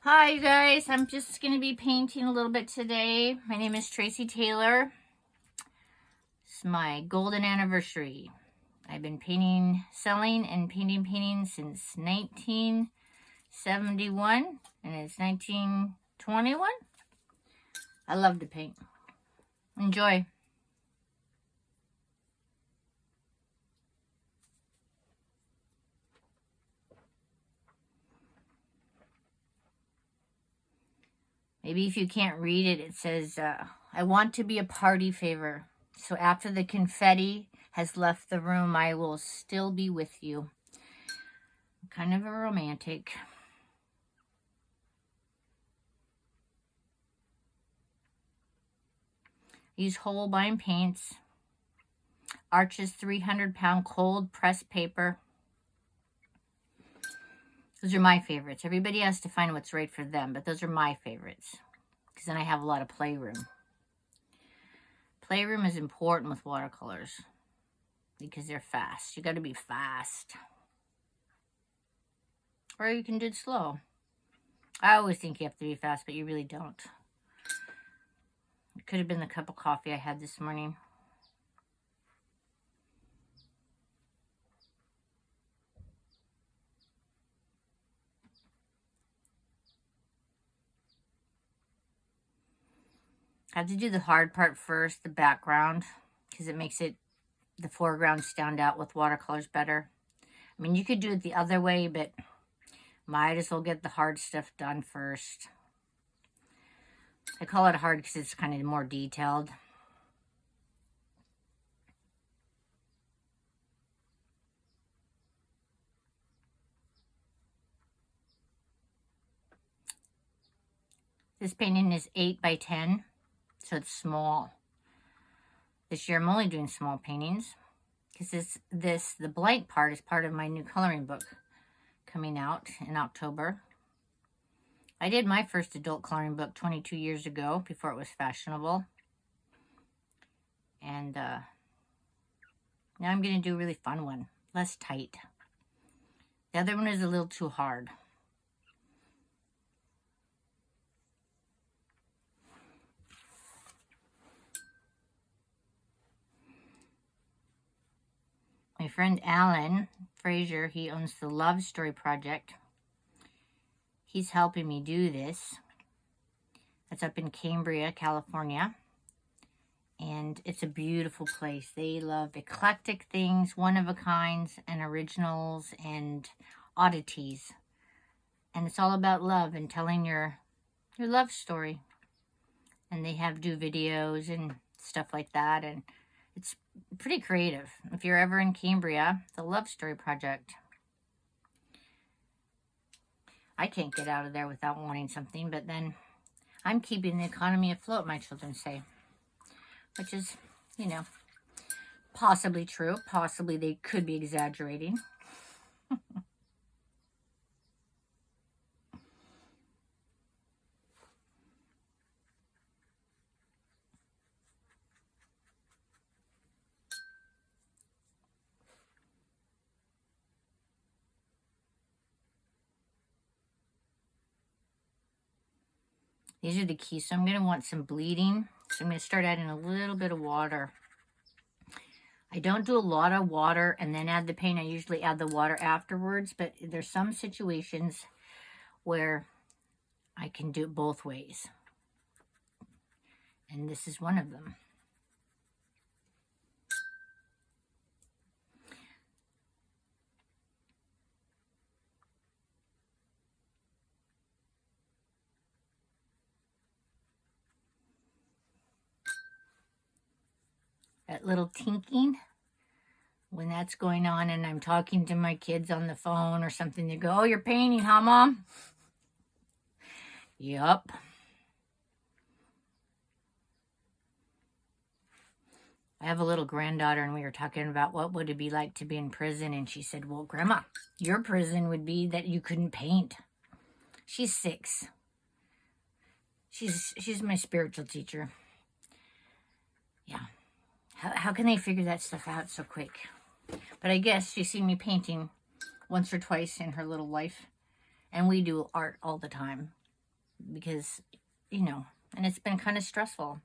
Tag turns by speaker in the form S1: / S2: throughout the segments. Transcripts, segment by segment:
S1: Hi, you guys. I'm just going to be painting a little bit today. My name is Tracy Taylor. It's my golden anniversary. I've been selling and painting since 1971, and it's 1921. I love to paint. Enjoy. Maybe if you can't read it, it says, I want to be a party favor. So after the confetti has left the room, I will still be with you. I'm kind of a romantic. Use Holbein paints. Arches 300-pound cold pressed paper. Those are my favorites. Everybody has to find what's right for them, but those are my favorites because then I have a lot of playroom. Playroom is important with watercolors because they're fast. You got to be fast. Or you can do it slow. I always think you have to be fast, but you really don't. It could have been the cup of coffee I had this morning. I have to do the hard part first, the background, because it makes the foreground stand out with watercolors better. I mean, you could do it the other way, but might as well get the hard stuff done first. I call it hard because it's kind of more detailed. This painting is 8 by 10. So it's small. This year I'm only doing small paintings because the blank part is part of my new coloring book coming out in October. I did my first adult coloring book 22 years ago before it was fashionable. And now I'm going to do a really fun one, less tight. The other one is a little too hard. My friend Alan Fraser, he owns the Love Story Project. He's helping me do this. That's up in Cambria, California. And it's a beautiful place. They love eclectic things, one-of-a-kinds, and originals, and oddities. And it's all about love and telling your love story. And they do videos and stuff like that. And it's pretty creative. If you're ever in Cambria, the Love Story Project. I can't get out of there without wanting something, but then I'm keeping the economy afloat, my children say. Which is, possibly true. Possibly they could be exaggerating. These are the keys. So I'm going to want some bleeding. So I'm going to start adding a little bit of water. I don't do a lot of water and then add the paint. I usually add the water afterwards, but there's some situations where I can do it both ways. And this is one of them. That little tinking, when that's going on and I'm talking to my kids on the phone or something, they go, "Oh, you're painting, huh, Mom?" Yup. I have a little granddaughter, and we were talking about what would it be like to be in prison, and she said, "Well, Grandma, your prison would be that you couldn't paint." She's 6. She's my spiritual teacher. Yeah. How can they figure that stuff out so quick? But I guess she's seen me painting once or twice in her little life. And we do art all the time. because, you know, and it's been kind of stressful.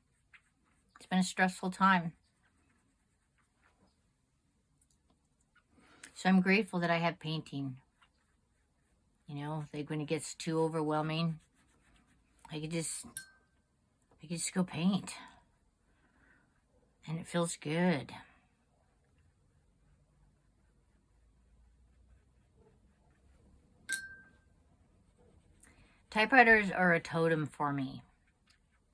S1: It's been a stressful time. So I'm grateful that I have painting. You know, like when it gets too overwhelming, I could just go paint. And it feels good. Typewriters are a totem for me.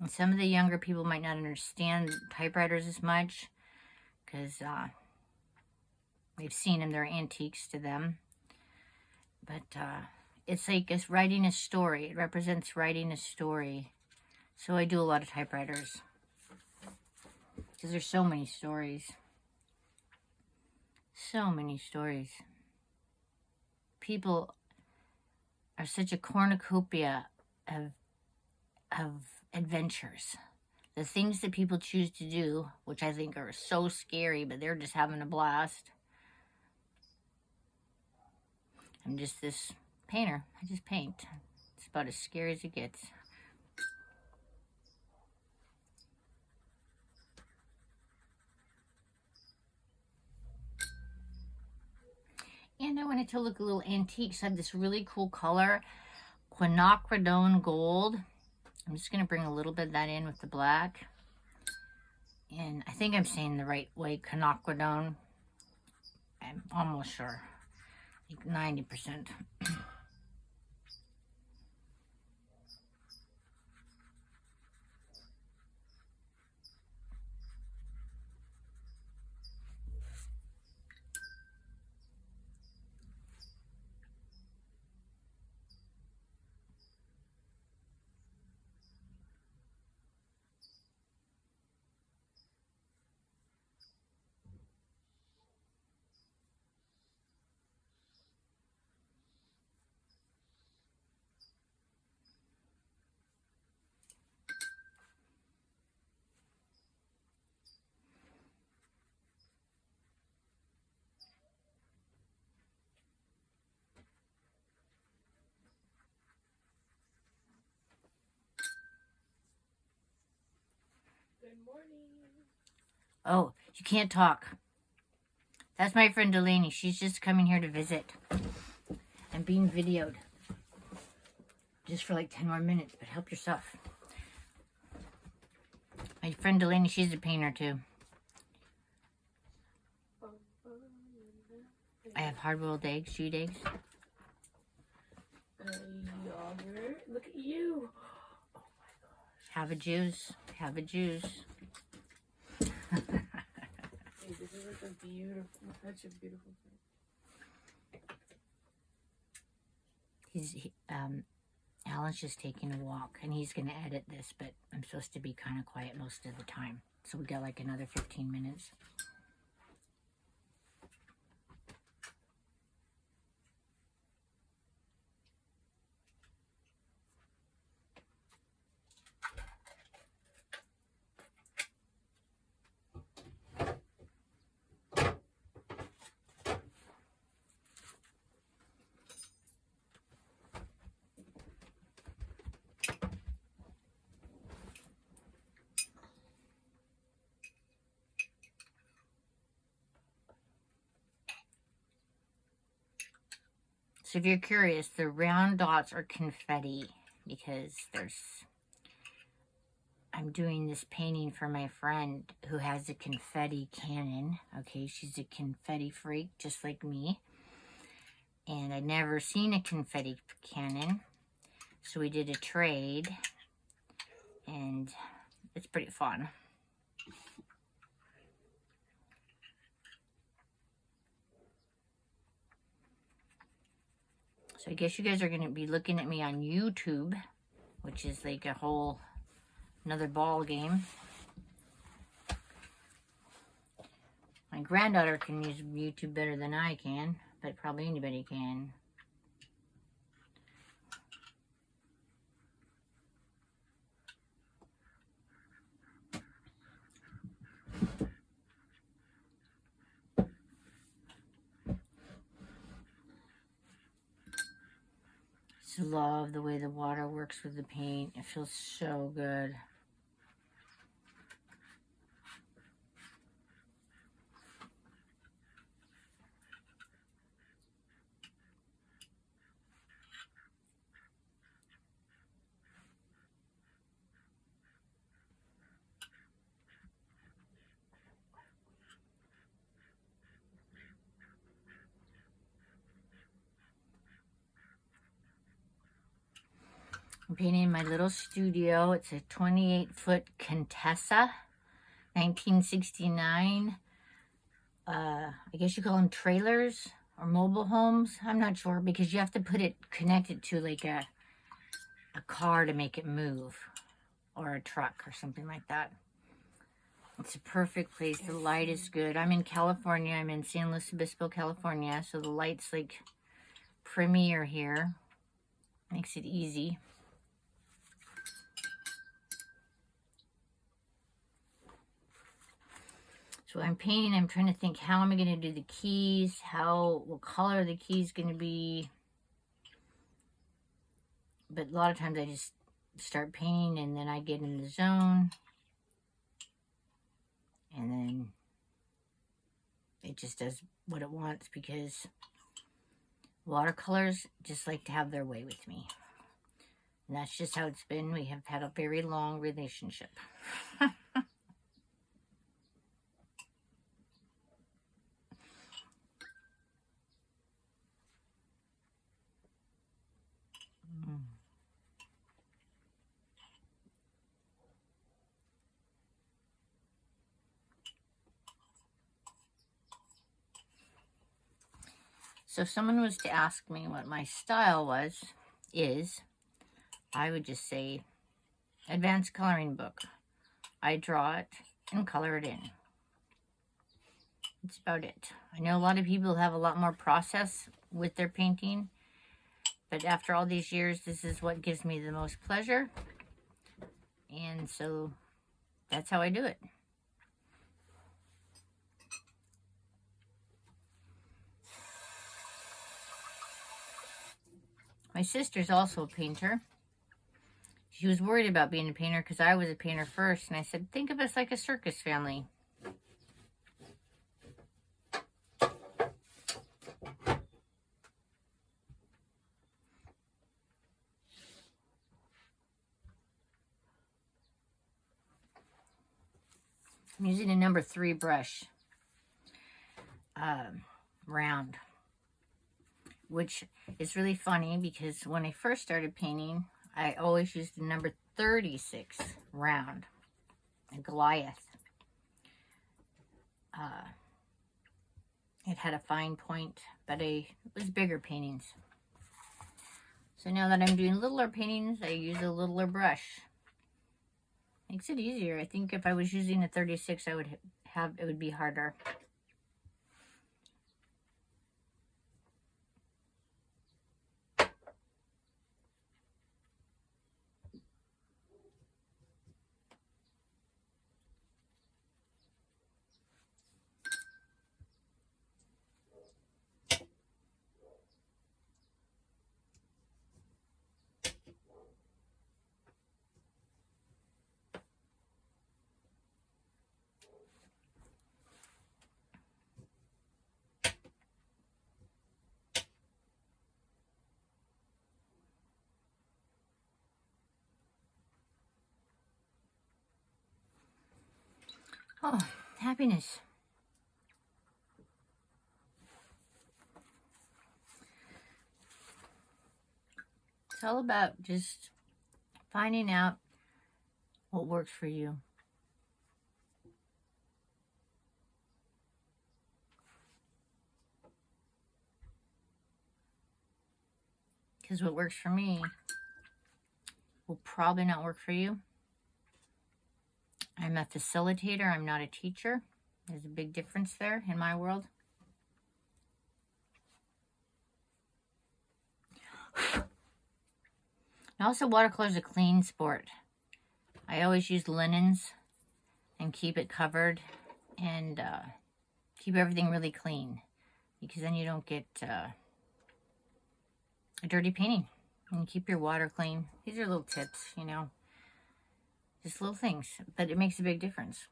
S1: And some of the younger people might not understand typewriters as much because they've seen them, they're antiques to them. But it's like it's writing a story. It represents writing a story. So I do a lot of typewriters because there's so many stories. So many stories. People are such a cornucopia of adventures. The things that people choose to do, which I think are so scary, but they're just having a blast. I'm just this painter. I just paint. It's about as scary as it gets. And I wanted to look a little antique. So I have this really cool color, quinacridone gold. I'm just going to bring a little bit of that in with the black. And I think I'm saying the right way, quinacridone. I'm almost sure. Like 90%.
S2: Good morning.
S1: Oh, you can't talk. That's my friend Delaney. She's just coming here to visit. I'm being videoed. Just for like 10 more minutes, but help yourself. My friend Delaney, she's a painter too. I have hard-boiled eggs, stewed eggs.
S2: Yogurt. Look at you. Oh my gosh.
S1: Have a juice. Have a juice.
S2: Dude, this is like a beautiful, such a beautiful thing.
S1: Alan's just taking a walk, and he's going to edit this, but I'm supposed to be kind of quiet most of the time. So we got like another 15 minutes. So if you're curious, the round dots are confetti because I'm doing this painting for my friend who has a confetti cannon. Okay, she's a confetti freak just like me. And I'd never seen a confetti cannon. So we did a trade. And it's pretty fun. So I guess you guys are going to be looking at me on YouTube, which is like a whole another ball game. My granddaughter can use YouTube better than I can, but probably anybody can. just love the way the water works with the paint. It feels so good. I'm painting in my little studio. It's a 28-foot Contessa, 1969. I guess you call them trailers or mobile homes. I'm not sure, because you have to put it connected to like a car to make it move, or a truck or something like that. It's a perfect place. The light is good. I'm in California. I'm in San Luis Obispo, California. So the light's like premier here. Makes it easy. So I'm painting, I'm trying to think, how am I going to do the keys? What color the key's going to be? But a lot of times I just start painting and then I get in the zone. And then it just does what it wants, because watercolors just like to have their way with me. And that's just how it's been. We have had a very long relationship. So if someone was to ask me what my style is, I would just say advanced coloring book. I draw it and color it in. That's about it. I know a lot of people have a lot more process with their painting, but after all these years, this is what gives me the most pleasure. And so that's how I do it. My sister's also a painter. She was worried about being a painter because I was a painter first. And I said, think of us like a circus family. I'm using a number 3 brush, round, which is really funny because when I first started painting, I always used the number 36 round, a Goliath. It had a fine point, but it was bigger paintings. So now that I'm doing littler paintings, I use a littler brush. Makes it easier. I think if I was using a 36, it would be harder. Oh, happiness. It's all about just finding out what works for you. Because what works for me will probably not work for you. I'm a facilitator. I'm not a teacher. There's a big difference there in my world. And also, watercolor is a clean sport. I always use linens and keep it covered and keep everything really clean, because then you don't get a dirty painting. And keep your water clean. These are little tips, you know. Just little things, but it makes a big difference.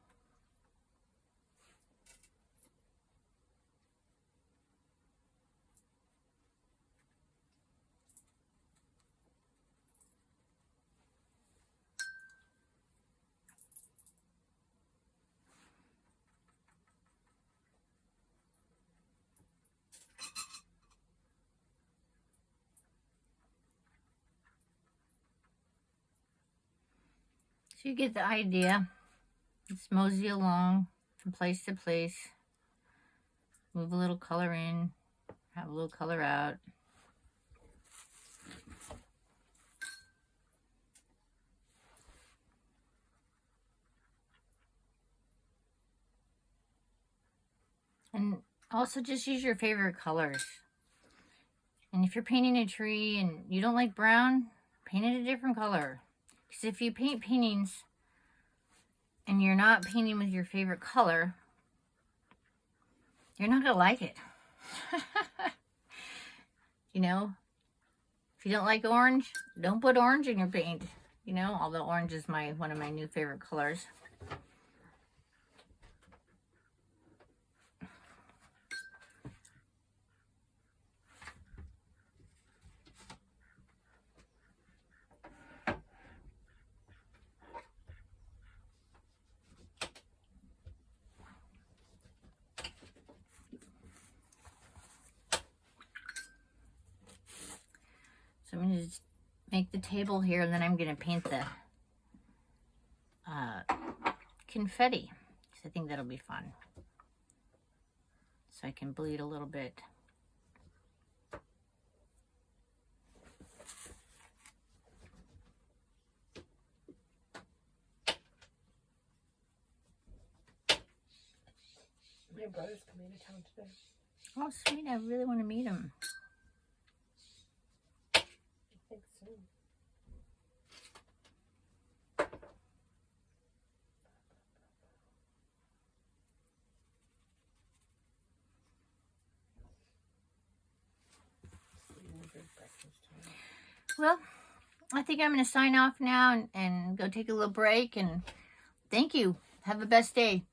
S1: So you get the idea. Just mosey along from place to place. Move a little color in, have a little color out. And also just use your favorite colors. And if you're painting a tree and you don't like brown, paint it a different color. Because if you paint paintings and you're not painting with your favorite color, you're not going to like it. You know, if you don't like orange, don't put orange in your paint. You know, although orange is one of my new favorite colors. So I'm going to just make the table here, and then I'm going to paint the confetti, because I think that'll be fun. So I can bleed a little bit.
S2: My brother's coming to town today.
S1: Oh, sweet. I really want to meet him.
S2: I think so.
S1: Well, I think I'm going to sign off now and go take a little break. And thank you. Have the best day.